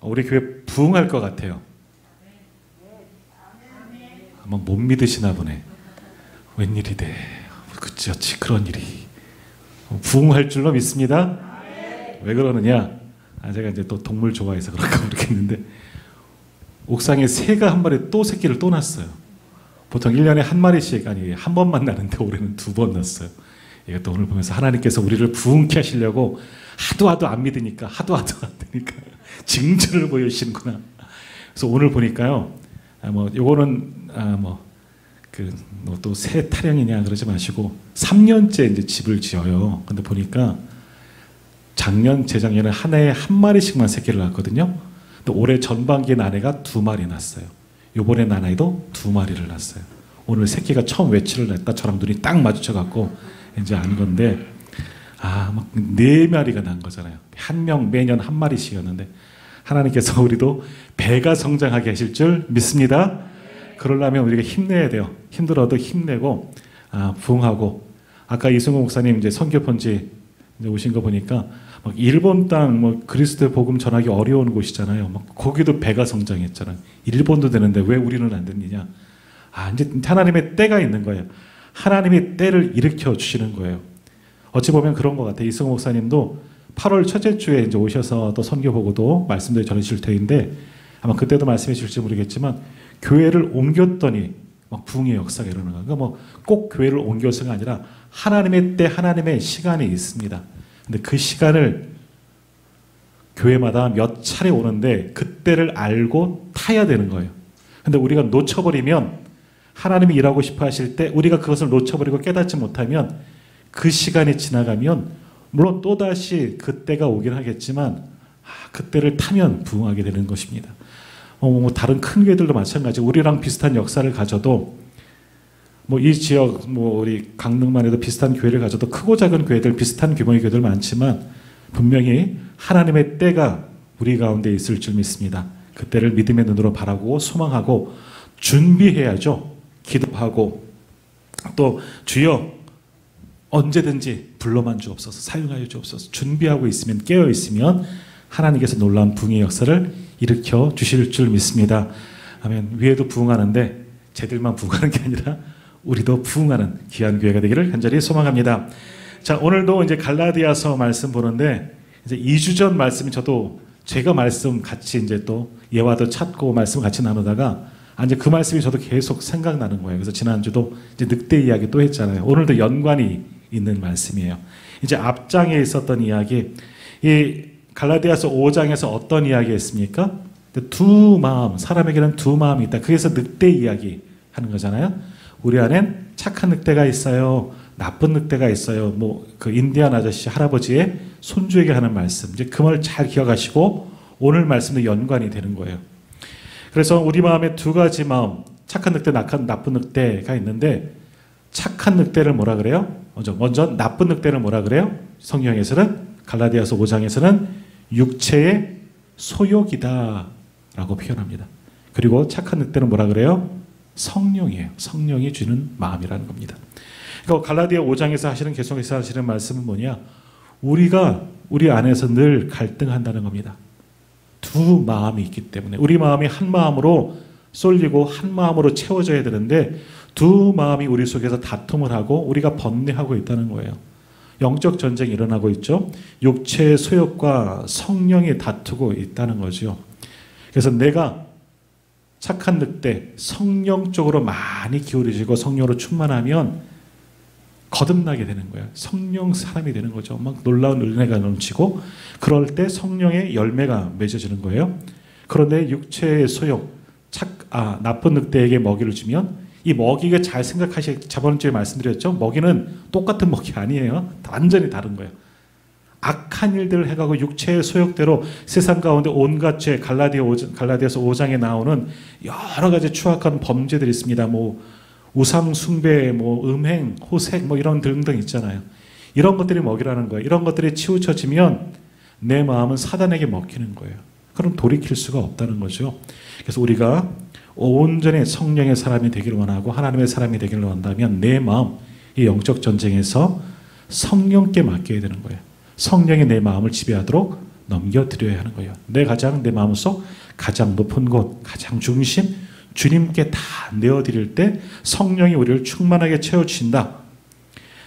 우리 교회 부흥할 것 같아요. 아마 못 믿으시나 보네. 웬일이 돼. 그치 그런 일이. 부흥할 줄로 믿습니다. 왜 그러느냐? 제가 이제 또 동물 좋아해서 그런가 모르겠는데 옥상에 새가 한 마리 또 새끼를 또 낳았어요. 보통 1년에 한 마리씩 아니 한 번만 나는데 올해는 2번 낳았어요. 이것도 오늘 보면서 하나님께서 우리를 부흥케 하시려고 하도 안 믿으니까 하도 안 되니까 징조를 보여주시는구나. 그래서 오늘 보니까요. 요거는 또 새 타령이냐 그러지 마시고 3년째 이제 집을 지어요. 근데 보니까 작년, 재작년에 한 해에 한 마리씩만 새끼를 낳았거든요. 근데 올해 전반기에 난 애가 2마리 낳았어요. 요번에 난 아이도 2마리를 낳았어요. 오늘 새끼가 처음 외출을 냈다. 저랑 눈이 딱 마주쳐갖고 이제 안 건데, 막 4마리가 난 거잖아요. 한 명 매년 한 마리씩이었는데, 하나님께서 우리도 배가 성장하게 하실 줄 믿습니다. 그러려면 우리가 힘내야 돼요. 힘들어도 힘내고, 부흥하고. 아까 이승호 목사님 이제 선교 편지 이제 오신 거 보니까, 막 일본 땅 그리스도의 복음 전하기 어려운 곳이잖아요. 거기도 배가 성장했잖아요. 일본도 되는데 왜 우리는 안 되느냐? 이제 하나님의 때가 있는 거예요. 하나님이 때를 일으켜 주시는 거예요. 어찌 보면 그런 것 같아요. 이승호 목사님도 8월 첫째 주에 이제 오셔서 또 선교 보고도 말씀들 전해주실 터인데 아마 그때도 말씀해 주실지 모르겠지만 교회를 옮겼더니 막 부흥의 역사가 일어나는 거예요. 그러니까 꼭 교회를 옮겨서가 아니라 하나님의 때, 하나님의 시간이 있습니다. 근데 그 시간을 교회마다 몇 차례 오는데 그때를 알고 타야 되는 거예요. 근데 우리가 놓쳐버리면 하나님이 일하고 싶어 하실 때 우리가 그것을 놓쳐버리고 깨닫지 못하면 그 시간이 지나가면 물론 또다시 그때가 오긴 하겠지만 그때를 타면 부흥하게 되는 것입니다. 다른 큰 교회들도 마찬가지. 우리랑 비슷한 역사를 가져도 이 지역 우리 강릉만 해도 비슷한 교회를 가져도 크고 작은 교회들 비슷한 규모의 교회들 많지만 분명히 하나님의 때가 우리 가운데 있을 줄 믿습니다. 그때를 믿음의 눈으로 바라고 소망하고 준비해야죠. 기도하고 또 주여 언제든지 불러만 주옵소서 사용하여 주옵소서 준비하고 있으면 깨어 있으면 하나님께서 놀라운 부흥의 역사를 일으켜 주실 줄 믿습니다. 아멘. 위에도 부흥하는데 쟤들만 부흥하는 게 아니라 우리도 부흥하는 귀한 교회가 되기를 간절히 소망합니다. 자, 오늘도 이제 갈라디아서 말씀 보는데 이제 2주 전 말씀이 저도 제가 말씀 같이 이제 또 예화도 찾고 말씀 같이 나누다가 이제 그 말씀이 저도 계속 생각나는 거예요. 그래서 지난주도 이제 늑대 이야기 또 했잖아요. 오늘도 연관이 있는 말씀이에요. 이제 앞장에 있었던 이야기, 이 갈라디아서 5장에서 어떤 이야기 했습니까? 두 마음, 사람에게는 두 마음이 있다. 그래서 늑대 이야기 하는 거잖아요. 우리 안엔 착한 늑대가 있어요. 나쁜 늑대가 있어요. 그 인디안 아저씨 할아버지의 손주에게 하는 말씀. 이제 그 말 잘 기억하시고 오늘 말씀도 연관이 되는 거예요. 그래서 우리 마음에 두 가지 마음, 착한 늑대, 나쁜 늑대가 있는데 착한 늑대를 뭐라 그래요? 먼저 나쁜 늑대를 뭐라 그래요? 성경에서는 갈라디아서 5장에서는 육체의 소욕이다 라고 표현합니다. 그리고 착한 늑대는 뭐라 그래요? 성령이에요. 성령이 주는 마음이라는 겁니다. 그러니까 갈라디아 5장에서 계속해서 하시는 말씀은 뭐냐? 우리가 우리 안에서 늘 갈등한다는 겁니다. 두 마음이 있기 때문에 우리 마음이 한 마음으로 쏠리고 한 마음으로 채워져야 되는데 두 마음이 우리 속에서 다툼을 하고 우리가 번뇌하고 있다는 거예요. 영적 전쟁이 일어나고 있죠. 육체의 소욕과 성령이 다투고 있다는 거죠. 그래서 내가 착한 늑대, 성령 쪽으로 많이 기울이시고 성령으로 충만하면 거듭나게 되는 거예요. 성령 사람이 되는 거죠. 막 놀라운 은혜가 넘치고 그럴 때 성령의 열매가 맺어지는 거예요. 그런데 육체의 소욕, 나쁜 늑대에게 먹이를 주면 이 먹이가 잘 저번 주에 말씀드렸죠. 먹이는 똑같은 먹이 아니에요. 완전히 다른 거예요. 악한 일들을 해가고 육체의 소욕대로 세상 가운데 온갖 죄, 갈라디아서 5장에 나오는 여러 가지 추악한 범죄들이 있습니다. 우상 숭배, 음행, 호색, 이런 등등 있잖아요. 이런 것들이 먹이라는 거예요. 이런 것들이 치우쳐지면 내 마음은 사단에게 먹히는 거예요. 그럼 돌이킬 수가 없다는 거죠. 그래서 우리가 온전히 성령의 사람이 되기를 원하고 하나님의 사람이 되기를 원한다면 내 마음, 이 영적 전쟁에서 성령께 맡겨야 되는 거예요. 성령이 내 마음을 지배하도록 넘겨드려야 하는 거예요. 내 마음속 가장 높은 곳, 가장 중심, 주님께 다 내어드릴 때 성령이 우리를 충만하게 채워주신다.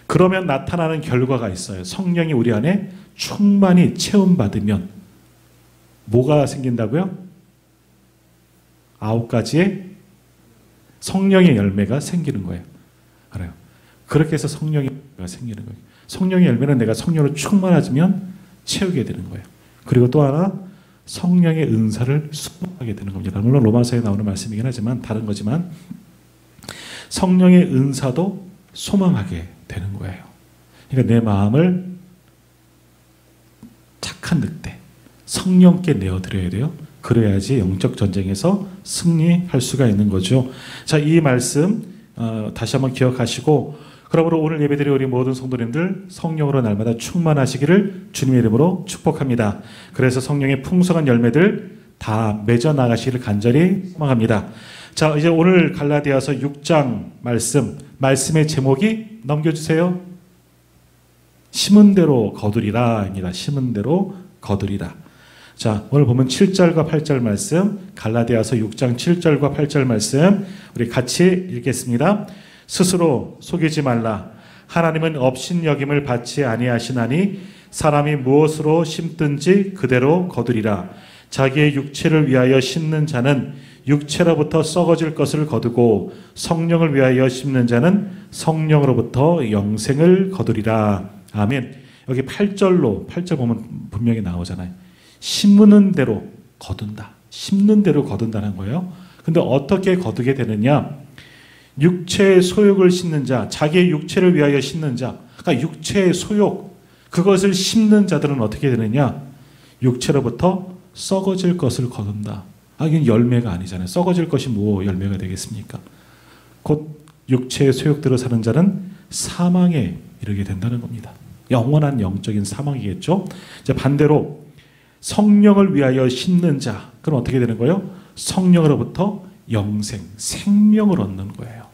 그러면 나타나는 결과가 있어요. 성령이 우리 안에 충만히 채움받으면 뭐가 생긴다고요? 9가지의 성령의 열매가 생기는 거예요. 알아요? 그렇게 해서 성령의 열매가 생기는 거예요. 성령의 열매는 내가 성령으로 충만해지면 채우게 되는 거예요. 그리고 또 하나, 성령의 은사를 수용하게 되는 겁니다. 물론 로마서에 나오는 말씀이긴 하지만 다른 거지만 성령의 은사도 소망하게 되는 거예요. 그러니까 내 마음을 착한 늑대, 성령께 내어드려야 돼요. 그래야지 영적 전쟁에서 승리할 수가 있는 거죠. 자, 이 말씀 다시 한번 기억하시고, 그러므로 오늘 예배드린 우리 모든 성도님들 성령으로 날마다 충만하시기를 주님의 이름으로 축복합니다. 그래서 성령의 풍성한 열매들 다 맺어 나가시기를 간절히 소망합니다. 자, 이제 오늘 갈라디아서 6장 말씀의 제목이 넘겨주세요. 심은 대로 거두리라입니다. 심은 대로 거두리라. 자, 오늘 보면 7절과 8절 말씀, 갈라디아서 6장 7절과 8절 말씀 우리 같이 읽겠습니다. 스스로 속이지 말라. 하나님은 업신여김을 받지 아니하시나니 사람이 무엇으로 심든지 그대로 거두리라. 자기의 육체를 위하여 심는 자는 육체로부터 썩어질 것을 거두고 성령을 위하여 심는 자는 성령으로부터 영생을 거두리라. 아멘. 여기 8절 보면 분명히 나오잖아요. 심는 대로 거둔다. 심는 대로 거둔다는 거예요. 근데 어떻게 거두게 되느냐? 육체의 소욕을 심는 자, 자기의 육체를 위하여 심는 자, 그러니까 육체의 소욕, 그것을 심는 자들은 어떻게 되느냐? 육체로부터 썩어질 것을 거둔다. 이건 열매가 아니잖아요. 썩어질 것이 뭐 열매가 되겠습니까? 곧 육체의 소욕대로 사는 자는 사망에 이르게 된다는 겁니다. 영원한 영적인 사망이겠죠. 이제 반대로 성령을 위하여 심는 자, 그럼 어떻게 되는 거예요? 성령으로부터 영생, 생명을 얻는 거예요.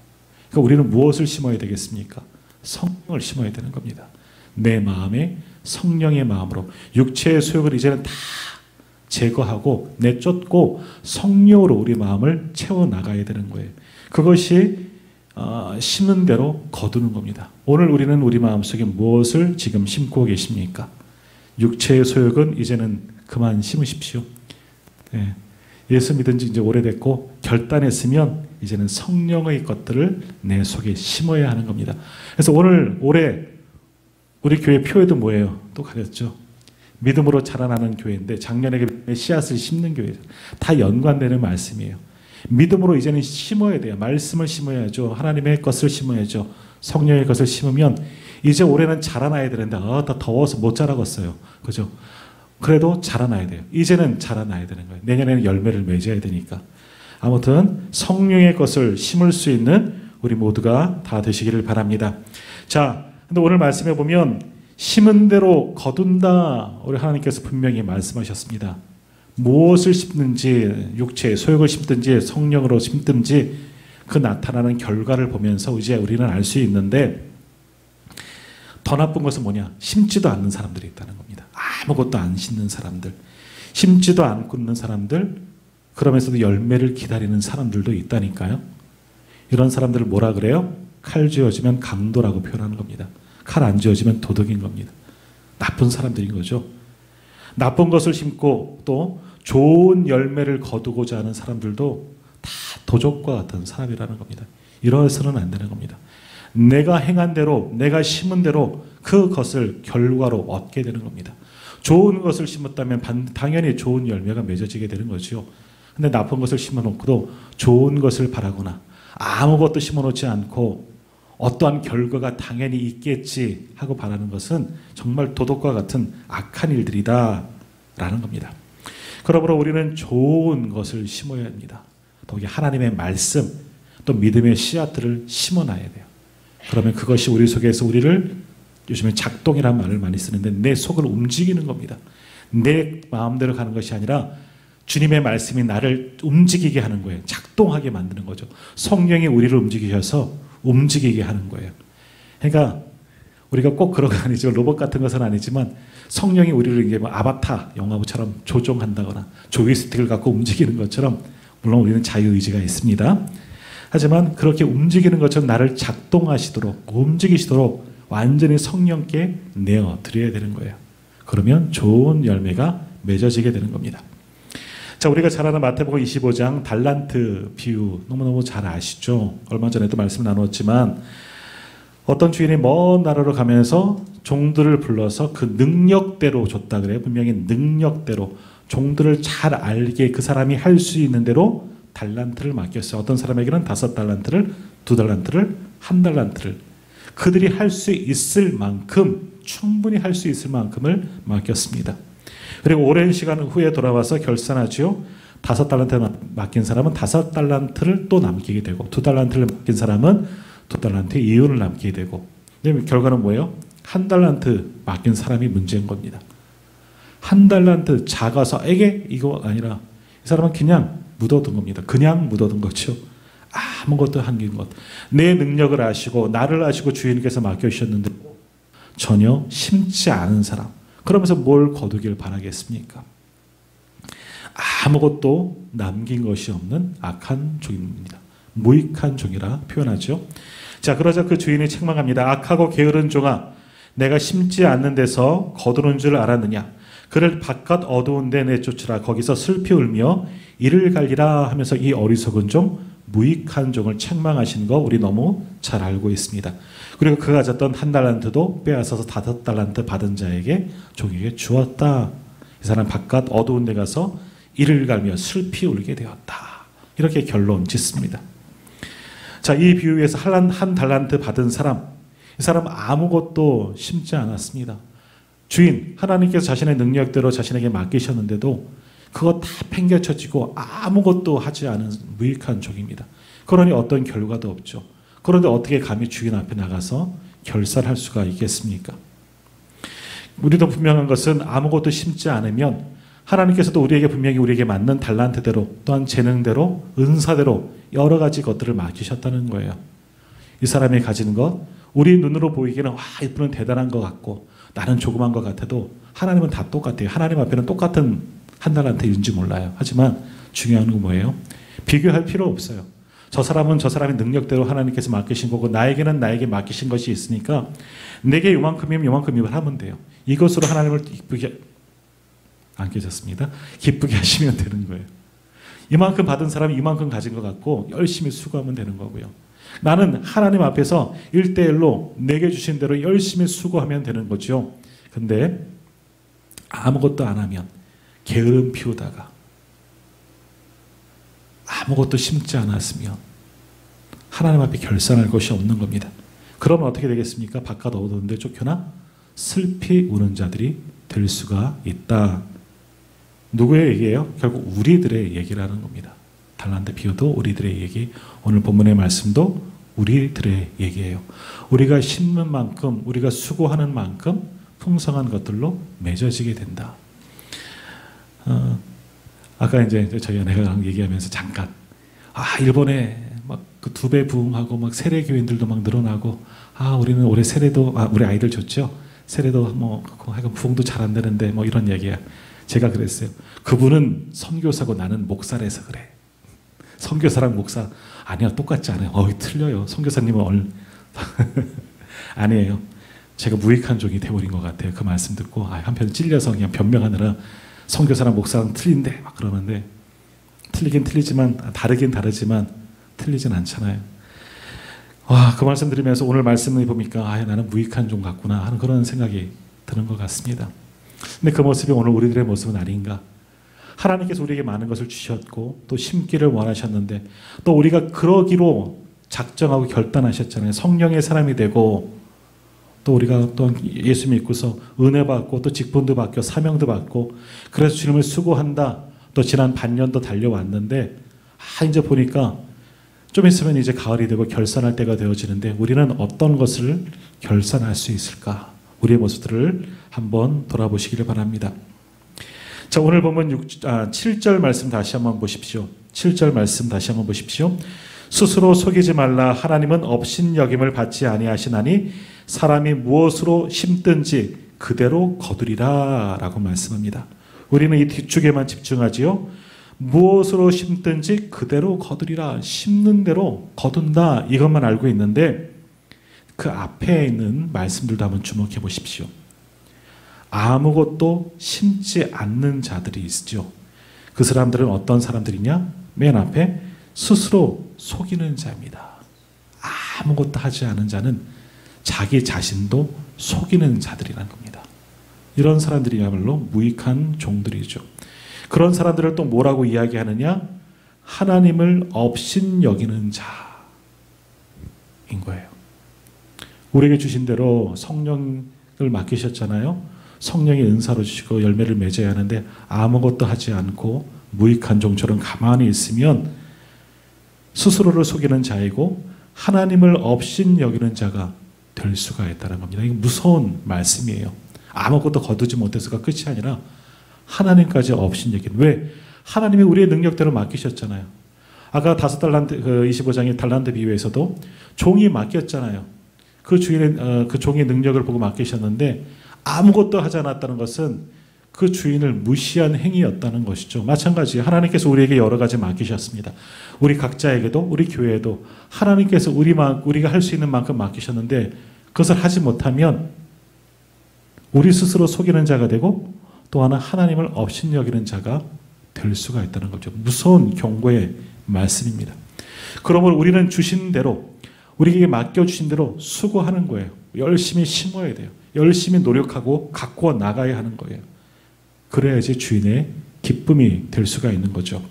그러니까 우리는 무엇을 심어야 되겠습니까? 성령을 심어야 되는 겁니다. 내 마음에 성령의 마음으로 육체의 소욕을 이제는 다 제거하고 내쫓고 성령으로 우리 마음을 채워나가야 되는 거예요. 그것이 심은 대로 거두는 겁니다. 오늘 우리는 우리 마음속에 무엇을 지금 심고 계십니까? 육체의 소욕은 이제는 그만 심으십시오. 네. 예수 믿은 지 이제 오래됐고 결단했으면 이제는 성령의 것들을 내 속에 심어야 하는 겁니다. 그래서 올해 우리 교회 표에도 뭐예요? 또 가렸죠. 믿음으로 자라나는 교회인데 작년에 씨앗을 심는 교회죠. 다 연관되는 말씀이에요. 믿음으로 이제는 심어야 돼요. 말씀을 심어야죠. 하나님의 것을 심어야죠. 성령의 것을 심으면 이제 올해는 자라나야 되는데 더 더워서 못 자라겠어요. 그죠? 그래도 자라나야 돼요. 이제는 자라나야 되는 거예요. 내년에는 열매를 맺어야 되니까. 아무튼 성령의 것을 심을 수 있는 우리 모두가 다 되시기를 바랍니다. 자, 근데 오늘 말씀해 보면 심은 대로 거둔다. 우리 하나님께서 분명히 말씀하셨습니다. 무엇을 심든지 육체의 소욕을 심든지 성령으로 심든지 그 나타나는 결과를 보면서 이제 우리는 알 수 있는데 더 나쁜 것은 뭐냐? 심지도 않는 사람들이 있다는 겁니다. 아무것도 안 심는 사람들, 심지도 않고 있는 사람들, 그러면서도 열매를 기다리는 사람들도 있다니까요. 이런 사람들을 뭐라 그래요? 칼 쥐어지면 강도라고 표현하는 겁니다. 칼 안 쥐어지면 도둑인 겁니다. 나쁜 사람들인 거죠. 나쁜 것을 심고 또 좋은 열매를 거두고자 하는 사람들도 다 도적과 같은 사람이라는 겁니다. 이러서는 안 되는 겁니다. 내가 행한 대로, 내가 심은 대로 그것을 결과로 얻게 되는 겁니다. 좋은 것을 심었다면 당연히 좋은 열매가 맺어지게 되는 거죠. 근데 나쁜 것을 심어놓고도 좋은 것을 바라거나 아무것도 심어놓지 않고 어떠한 결과가 당연히 있겠지 하고 바라는 것은 정말 도덕과 같은 악한 일들이다 라는 겁니다. 그러므로 우리는 좋은 것을 심어야 합니다. 더욱이 하나님의 말씀 또 믿음의 씨앗들을 심어놔야 돼요. 그러면 그것이 우리 속에서 우리를 요즘에 작동이라는 말을 많이 쓰는데 내 속을 움직이는 겁니다. 내 마음대로 가는 것이 아니라 주님의 말씀이 나를 움직이게 하는 거예요. 작동하게 만드는 거죠. 성령이 우리를 움직이셔서 움직이게 하는 거예요. 그러니까 우리가 꼭 그런 건 아니지만 로봇 같은 것은 아니지만 성령이 우리를 이게 뭐 아바타 영화처럼 조종한다거나 조이스틱을 갖고 움직이는 것처럼 물론 우리는 자유의지가 있습니다. 하지만 그렇게 움직이는 것처럼 나를 작동하시도록 움직이시도록 완전히 성령께 내어드려야 되는 거예요. 그러면 좋은 열매가 맺어지게 되는 겁니다. 자, 우리가 잘 아는 마태복음 25장 달란트 비유 너무너무 잘 아시죠? 얼마 전에도 말씀 나눴지만 어떤 주인이 먼 나라로 가면서 종들을 불러서 그 능력대로 줬다 그래요. 분명히 능력대로 종들을 잘 알게 그 사람이 할 수 있는 대로 달란트를 맡겼어요. 어떤 사람에게는 5달란트를, 2달란트를, 1달란트를 그들이 할 수 있을 만큼 충분히 할 수 있을 만큼을 맡겼습니다. 그리고 오랜 시간 후에 돌아와서 결산하지요. 5달란트를 맡긴 사람은 5달란트를 또 남기게 되고 2달란트를 맡긴 사람은 2달란트의 이윤을 남기게 되고 결과는 뭐예요? 1달란트 맡긴 사람이 문제인 겁니다. 1달란트 작아서 에게 이거 아니라 이 사람은 그냥 묻어둔 겁니다. 그냥 묻어둔 거죠. 아무것도 한긴 것. 내 능력을 아시고 나를 아시고 주인께서 맡겨주셨는데 전혀 심지 않은 사람. 그러면서 뭘 거두길 바라겠습니까? 아무것도 남긴 것이 없는 악한 종입니다. 무익한 종이라 표현하죠. 자, 그러자 그 주인이 책망합니다. 악하고 게으른 종아, 내가 심지 않는 데서 거두는 줄 알았느냐? 그를 바깥 어두운 데 내쫓으라. 거기서 슬피 울며 이를 갈리라 하면서 이 어리석은 종, 무익한 종을 책망하신 거 우리 너무 잘 알고 있습니다. 그리고 그가 가졌던 1달란트도 빼앗아서 5달란트 받은 자에게 종에게 주었다. 이 사람 바깥 어두운 데 가서 이를 갈며 슬피 울게 되었다. 이렇게 결론 짓습니다. 자, 이 비유에서 1달란트 받은 사람, 이 사람 아무것도 심지 않았습니다. 주인, 하나님께서 자신의 능력대로 자신에게 맡기셨는데도 그거 다 팽개쳐지고 아무것도 하지 않은 무익한 종입니다. 그러니 어떤 결과도 없죠. 그런데 어떻게 감히 주인 앞에 나가서 결산할 수가 있겠습니까? 우리도 분명한 것은 아무것도 심지 않으면 하나님께서도 우리에게 맞는 달란트대로 또한 재능대로 은사대로 여러 가지 것들을 맡기셨다는 거예요. 이 사람이 가진 것, 우리 눈으로 보이기에는 이분은 대단한 것 같고 나는 조그만 것 같아도 하나님은 다 똑같아요. 하나님 앞에는 똑같은 1달란트인지 몰라요. 하지만 중요한 건 뭐예요? 비교할 필요 없어요. 저 사람은 저 사람의 능력대로 하나님께서 맡기신 거고 나에게는 나에게 맡기신 것이 있으니까 내게 요만큼이면 요만큼이면 하면 돼요. 이것으로 하나님을 기쁘게 안 계셨습니다. 기쁘게 하시면 되는 거예요. 이만큼 받은 사람이 이만큼 가진 것 같고 열심히 수고하면 되는 거고요. 나는 하나님 앞에서 1대1로 내게 주신 대로 열심히 수고하면 되는 거죠. 근데 아무것도 안 하면 게으름 피우다가 아무것도 심지 않았으면 하나님 앞에 결산할 것이 없는 겁니다. 그러면 어떻게 되겠습니까? 바깥 어두운 데 쫓겨나 슬피 우는 자들이 될 수가 있다. 누구의 얘기예요? 결국 우리들의 얘기라는 겁니다. 달란트 비유도 우리들의 얘기, 오늘 본문의 말씀도 우리들의 얘기예요. 우리가 심는 만큼, 우리가 수고하는 만큼 풍성한 것들로 맺어지게 된다. 아까 이제 저희 아내가 얘기하면서 잠깐, 일본에 막 그 2배 부흥하고 막 세례 교인들도 막 늘어나고, 우리는 올해 세례도, 우리 아이들 좋죠? 세례도 뭐, 하여간 부흥도 잘 안 되는데 뭐 이런 얘기야. 제가 그랬어요. 그분은 선교사고 나는 목사라서 그래. 선교사랑 목사 아니야, 똑같지 않아요. 틀려요. 선교사님은 아니에요. 제가 무익한 종이 돼버린 것 같아요. 그 말씀 듣고 한편 찔려서 그냥 변명하느라 선교사랑 목사랑 틀린데 막 그러는데 틀리긴 틀리지만 다르긴 다르지만 틀리진 않잖아요. 그 말씀 들으면서 오늘 말씀을 보니까 나는 무익한 종 같구나 하는 그런 생각이 드는 것 같습니다. 근데 그 모습이 오늘 우리들의 모습은 아닌가? 하나님께서 우리에게 많은 것을 주셨고 또 심기를 원하셨는데 또 우리가 그러기로 작정하고 결단하셨잖아요. 성령의 사람이 되고 또 우리가 또 예수 믿고서 은혜 받고 또 직분도 받고 사명도 받고 그래서 주님을 수고한다. 또 지난 반년도 달려왔는데 이제 보니까 좀 있으면 이제 가을이 되고 결산할 때가 되어지는데 우리는 어떤 것을 결산할 수 있을까? 우리의 모습들을 한번 돌아보시기를 바랍니다. 자, 오늘 보면 7절 말씀 다시 한번 보십시오. 7절 말씀 다시 한번 보십시오. 스스로 속이지 말라. 하나님은 업신여김을 받지 아니하시나니 사람이 무엇으로 심든지 그대로 거두리라 라고 말씀합니다. 우리는 이 뒤쪽에만 집중하지요. 무엇으로 심든지 그대로 거두리라. 심는 대로 거둔다, 이것만 알고 있는데 그 앞에 있는 말씀들도 한번 주목해 보십시오. 아무것도 심지 않는 자들이 있죠. 그 사람들은 어떤 사람들이냐? 맨 앞에 스스로 속이는 자입니다. 아무것도 하지 않은 자는 자기 자신도 속이는 자들이라는 겁니다. 이런 사람들이야말로 무익한 종들이죠. 그런 사람들을 또 뭐라고 이야기하느냐? 하나님을 업신여기는 자인 거예요. 우리에게 주신 대로 성령을 맡기셨잖아요. 성령의 은사로 주시고 열매를 맺어야 하는데 아무것도 하지 않고 무익한 종처럼 가만히 있으면 스스로를 속이는 자이고 하나님을 업신여기는 자가 될 수가 있다는 겁니다. 이거 무서운 말씀이에요. 아무것도 거두지 못해서가 끝이 아니라 하나님까지 업신여기는. 왜? 하나님이 우리의 능력대로 맡기셨잖아요. 아까 5달란트, 25장의 달란트 비유에서도 종이 맡겼잖아요. 그 주인의 그 종의 능력을 보고 맡기셨는데 아무것도 하지 않았다는 것은 그 주인을 무시한 행위였다는 것이죠. 마찬가지 하나님께서 우리에게 여러 가지 맡기셨습니다. 우리 각자에게도 우리 교회에도 하나님께서 우리가 할 수 있는 만큼 맡기셨는데 그것을 하지 못하면 우리 스스로 속이는 자가 되고 또 하나 하나님을 업신여기는 자가 될 수가 있다는 거죠. 무서운 경고의 말씀입니다. 그러므로 우리는 주신 대로 우리에게 맡겨주신 대로 수고하는 거예요. 열심히 심어야 돼요. 열심히 노력하고 가꾸어 나가야 하는 거예요. 그래야지 주인의 기쁨이 될 수가 있는 거죠.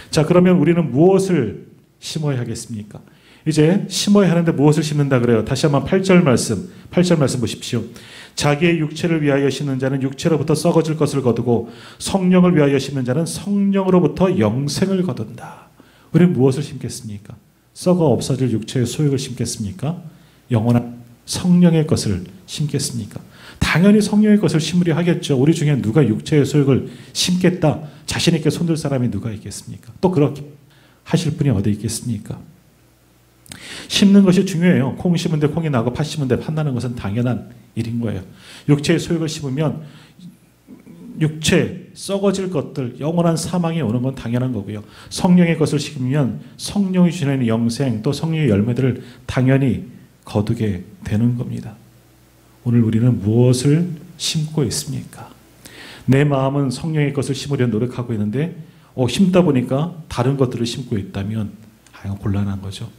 자, 그러면 우리는 무엇을 심어야 하겠습니까? 이제 심어야 하는데 무엇을 심는다 그래요? 다시 한번 8절 말씀 보십시오. 자기의 육체를 위하여 심는 자는 육체로부터 썩어질 것을 거두고 성령을 위하여 심는 자는 성령으로부터 영생을 거둔다. 우리는 무엇을 심겠습니까? 썩어 없어질 육체의 소욕을 심겠습니까? 영원한 성령의 것을 심겠습니까? 당연히 성령의 것을 심으려 하겠죠. 우리 중에 누가 육체의 소욕을 심겠다 자신 있게 손들 사람이 누가 있겠습니까? 또 그렇게 하실 분이 어디 있겠습니까? 심는 것이 중요해요. 콩 심은데 콩이 나고 팥 심은데 팥 나는 것은 당연한 일인 거예요. 육체의 소욕을 심으면 육체, 썩어질 것들, 영원한 사망이 오는 건 당연한 거고요. 성령의 것을 심으면 성령이 주시는 영생, 또 성령의 열매들을 당연히 거두게 되는 겁니다. 오늘 우리는 무엇을 심고 있습니까? 내 마음은 성령의 것을 심으려 노력하고 있는데 심다 보니까 다른 것들을 심고 있다면 이건 곤란한 거죠.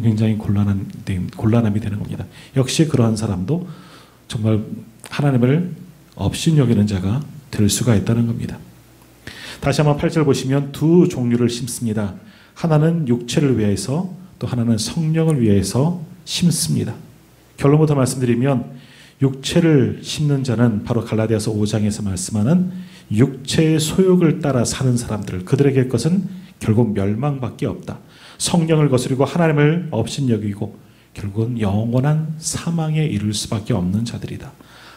굉장히 곤란함이 되는 겁니다. 역시 그러한 사람도 정말 하나님을 업신여기는 자가 될 수가 있다는 겁니다. 다시 한번 8절 보시면 두 종류를 심습니다. 하나는 육체를 위해서 또 하나는 성령을 위해서 심습니다. 결론부터 말씀드리면 육체를 심는 자는 바로 갈라디아서 5장에서 말씀하는 육체의 소욕을 따라 사는 사람들, 그들에게 것은 결국 멸망밖에 없다. 성령을 거스르고 하나님을 업신여기고 결국은 영원한 사망에 이를 수밖에 없는 자들이다.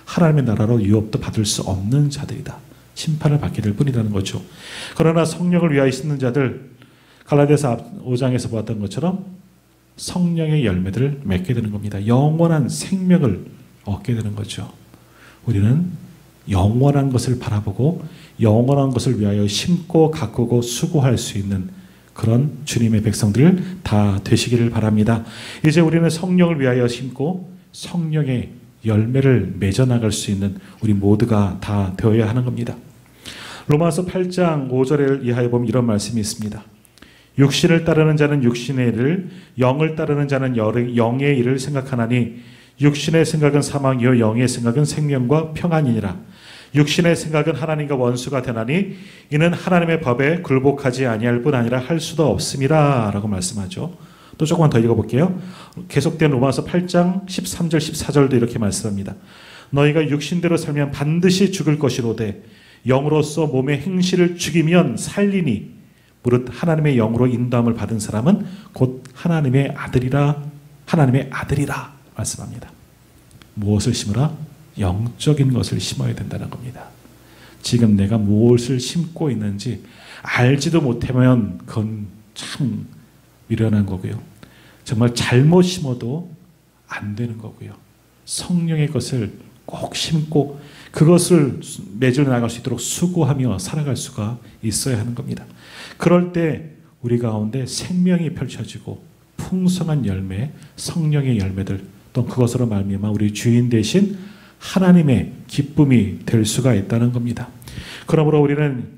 하나님의 나라로 유업도 받을 수 없는 자들이다. 심판을 받게 될 뿐이라는 거죠. 그러나 성령을 위하여 심는 자들, 갈라디아서 5장에서 보았던 것처럼 성령의 열매들을 맺게 되는 겁니다. 영원한 생명을 얻게 되는 거죠. 우리는 영원한 것을 바라보고 영원한 것을 위하여 심고 가꾸고 수고할 수 있는 그런 주님의 백성들 다 되시기를 바랍니다. 이제 우리는 성령을 위하여 심고 성령의 열매를 맺어나갈 수 있는 우리 모두가 다 되어야 하는 겁니다. 로마서 8장 5절을 이하에 보면 이런 말씀이 있습니다. 육신을 따르는 자는 육신의 일을, 영을 따르는 자는 영의 일을 생각하나니 육신의 생각은 사망이요 영의 생각은 생명과 평안이니라. 육신의 생각은 하나님과 원수가 되나니 이는 하나님의 법에 굴복하지 아니할 뿐 아니라 할 수도 없음이라 라고 말씀하죠. 또 조금만 더 읽어볼게요. 계속된 로마서 8장 13절 14절도 이렇게 말씀합니다. 너희가 육신대로 살면 반드시 죽을 것이로되 영으로서 몸의 행실을 죽이면 살리니 무릇 하나님의 영으로 인도함을 받은 사람은 곧 하나님의 아들이라 말씀합니다. 무엇을 심으라? 영적인 것을 심어야 된다는 겁니다. 지금 내가 무엇을 심고 있는지 알지도 못하면 그건 참 미련한 거고요. 정말 잘못 심어도 안 되는 거고요. 성령의 것을 꼭 심고 그것을 맺어 나갈 수 있도록 수고하며 살아갈 수가 있어야 하는 겁니다. 그럴 때 우리 가운데 생명이 펼쳐지고 풍성한 열매, 성령의 열매들, 또 그것으로 말미암아 우리 주인 되신 하나님의 기쁨이 될 수가 있다는 겁니다. 그러므로 우리는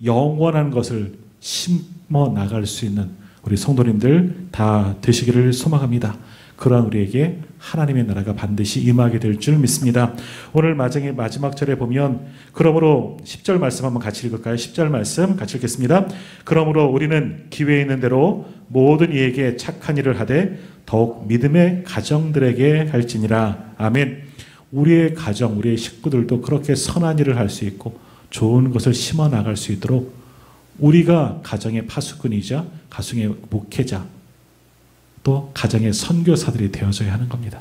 영원한 것을 심어 나갈 수 있는 우리 성도님들 다 되시기를 소망합니다. 그러한 우리에게 하나님의 나라가 반드시 임하게 될 줄 믿습니다. 오늘 마지막 절에 보면 그러므로 10절 말씀 한번 같이 읽을까요? 10절 말씀 같이 읽겠습니다. 그러므로 우리는 기회 있는 대로 모든 이에게 착한 일을 하되 더욱 믿음의 가정들에게 할지니라. 아멘. 우리의 가정, 우리의 식구들도 그렇게 선한 일을 할 수 있고 좋은 것을 심어 나갈 수 있도록 우리가 가정의 파수꾼이자 가정의 목회자 또 가정의 선교사들이 되어져야 하는 겁니다.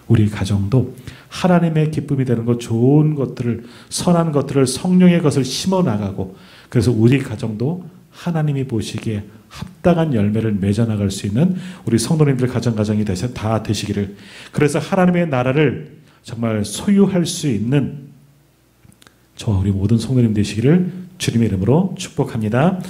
우리 가정도 하나님의 기쁨이 되는 것, 좋은 것들을, 선한 것들을, 성령의 것을 심어 나가고 그래서 우리 가정도 하나님이 보시기에 합당한 열매를 맺어 나갈 수 있는 우리 성도님들 가정이 다 되시기를, 그래서 하나님의 나라를 정말 소유할 수 있는 저와 우리 모든 성도님 되시기를 주님의 이름으로 축복합니다.